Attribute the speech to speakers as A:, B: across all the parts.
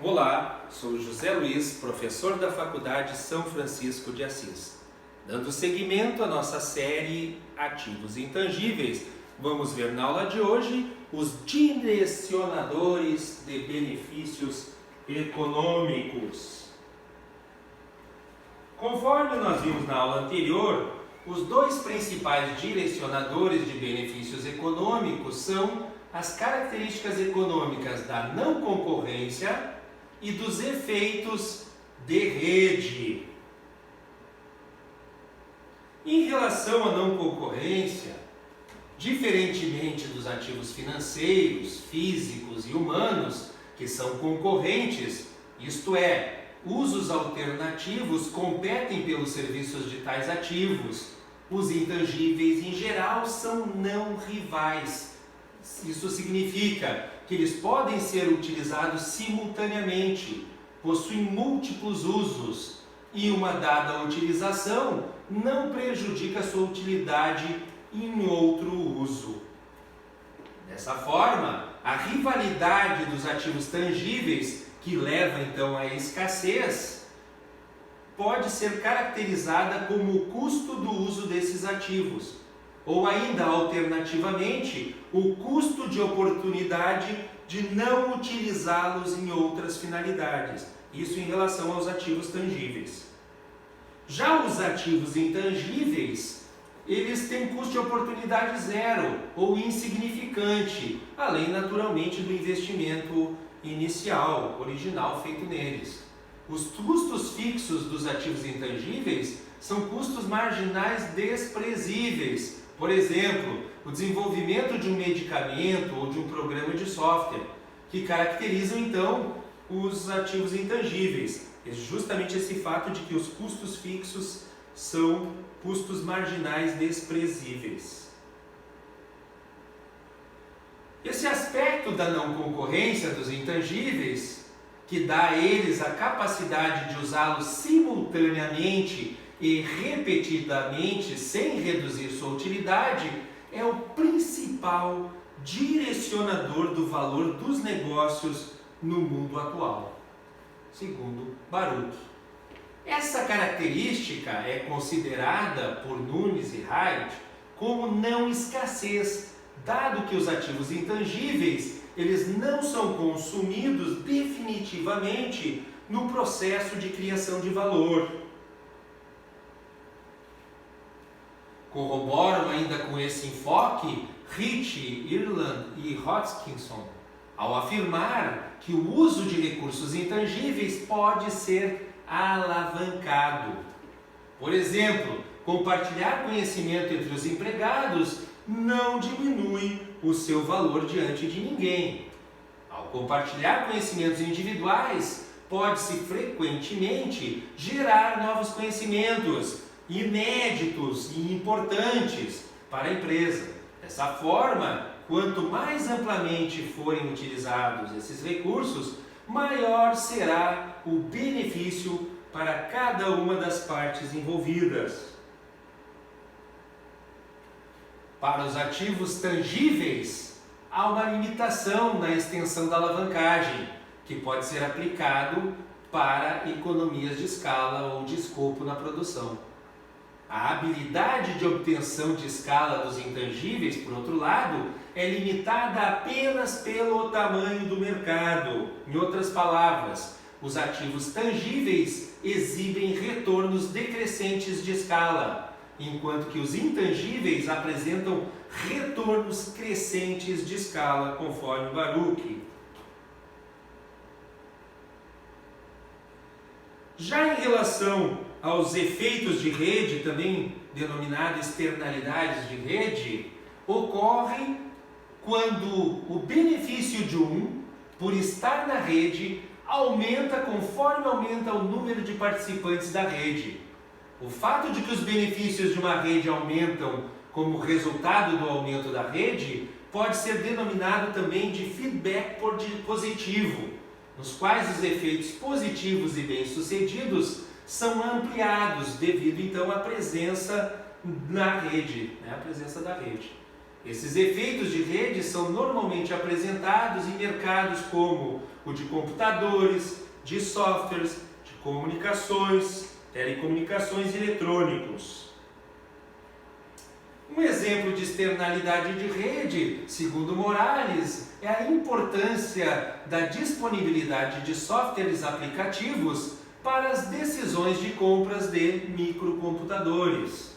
A: Olá, sou José Luiz, professor da Faculdade São Francisco de Assis. Dando seguimento à nossa série Ativos Intangíveis, vamos ver na aula de hoje os direcionadores de benefícios econômicos. Conforme nós vimos na aula anterior, os dois principais direcionadores de benefícios econômicos são as características econômicas da não concorrência e dos efeitos de rede. Em relação à não concorrência, diferentemente dos ativos financeiros, físicos e humanos, que são concorrentes, isto é, usos alternativos competem pelos serviços de tais ativos, os intangíveis em geral são não rivais. Isso significa que eles podem ser utilizados simultaneamente, possuem múltiplos usos e uma dada utilização não prejudica sua utilidade em outro uso. Dessa forma, a rivalidade dos ativos tangíveis, que leva então à escassez, pode ser caracterizada como o custo do uso desses ativos, ou ainda, alternativamente, o custo de oportunidade de não utilizá-los em outras finalidades. Isso em relação aos ativos tangíveis. Já os ativos intangíveis, eles têm custo de oportunidade zero ou insignificante, além naturalmente do investimento inicial, original feito neles. Os custos fixos dos ativos intangíveis são custos marginais desprezíveis. Por exemplo, o desenvolvimento de um medicamento ou de um programa de software, que caracterizam então os ativos intangíveis. É justamente esse fato de que os custos fixos são custos marginais desprezíveis. Esse aspecto da não concorrência dos intangíveis, que dá a eles a capacidade de usá-los simultaneamente e repetidamente sem reduzir sua utilidade, é o principal direcionador do valor dos negócios no mundo atual, segundo Baruch. Essa característica é considerada por Nunes e Haidt como não escassez, dado que os ativos intangíveis eles não são consumidos definitivamente no processo de criação de valor. Corroboram ainda com esse enfoque Rich, Ireland e Hodgkinson, ao afirmar que o uso de recursos intangíveis pode ser alavancado. Por exemplo, compartilhar conhecimento entre os empregados não diminui o seu valor diante de ninguém. Ao compartilhar conhecimentos individuais, pode-se frequentemente gerar novos conhecimentos inéditos e importantes para a empresa. Dessa forma, quanto mais amplamente forem utilizados esses recursos, maior será o benefício para cada uma das partes envolvidas. Para os ativos tangíveis, há uma limitação na extensão da alavancagem, que pode ser aplicado para economias de escala ou de escopo na produção. A habilidade de obtenção de escala dos intangíveis, por outro lado, é limitada apenas pelo tamanho do mercado. Em outras palavras, os ativos tangíveis exibem retornos decrescentes de escala, enquanto que os intangíveis apresentam retornos crescentes de escala, conforme Baruch. Já em relação aos efeitos de rede, também denominados externalidades de rede, ocorrem quando o benefício de um, por estar na rede, aumenta conforme aumenta o número de participantes da rede. O fato de que os benefícios de uma rede aumentam como resultado do aumento da rede pode ser denominado também de feedback positivo, nos quais os efeitos positivos e bem-sucedidos são ampliados devido então à presença na rede, a presença da rede. Esses efeitos de rede são normalmente apresentados em mercados como o de computadores, de softwares, de comunicações, telecomunicações e eletrônicos. Um exemplo de externalidade de rede, segundo Morales, é a importância da disponibilidade de softwares aplicativos para as decisões de compras de microcomputadores.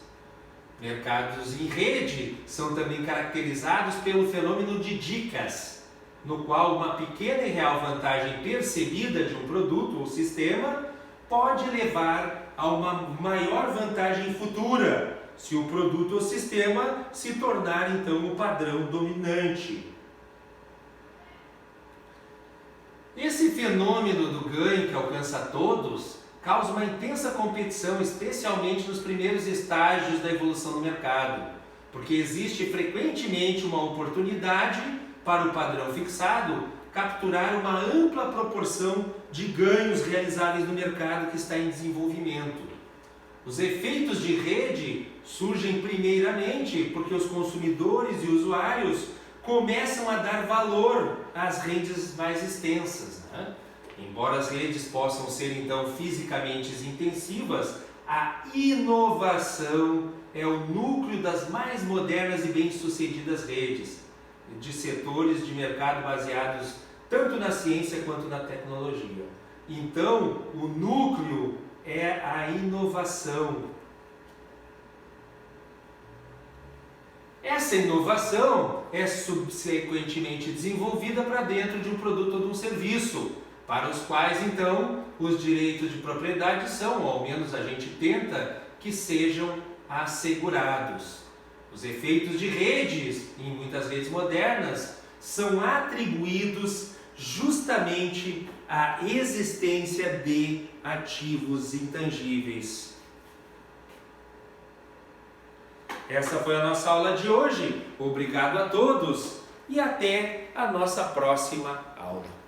A: Mercados em rede são também caracterizados pelo fenômeno de dicas, no qual uma pequena e real vantagem percebida de um produto ou sistema pode levar a uma maior vantagem futura, se o produto ou sistema se tornar então o padrão dominante. Esse fenômeno do ganho que alcança todos causa uma intensa competição, especialmente nos primeiros estágios da evolução do mercado, porque existe frequentemente uma oportunidade para o padrão fixado capturar uma ampla proporção de ganhos realizáveis no mercado que está em desenvolvimento. Os efeitos de rede surgem primeiramente porque os consumidores e usuários começam a dar valor às redes mais extensas, né? Embora as redes possam ser então fisicamente intensivas, a inovação é o núcleo das mais modernas e bem-sucedidas redes, de setores de mercado baseados tanto na ciência quanto na tecnologia. Então, o núcleo é a inovação. Essa inovação é subsequentemente desenvolvida para dentro de um produto ou de um serviço, para os quais, então, os direitos de propriedade são, ou ao menos a gente tenta, que sejam assegurados. Os efeitos de redes, em muitas redes modernas, são atribuídos justamente à existência de ativos intangíveis. Essa foi a nossa aula de hoje. Obrigado a todos e até a nossa próxima aula.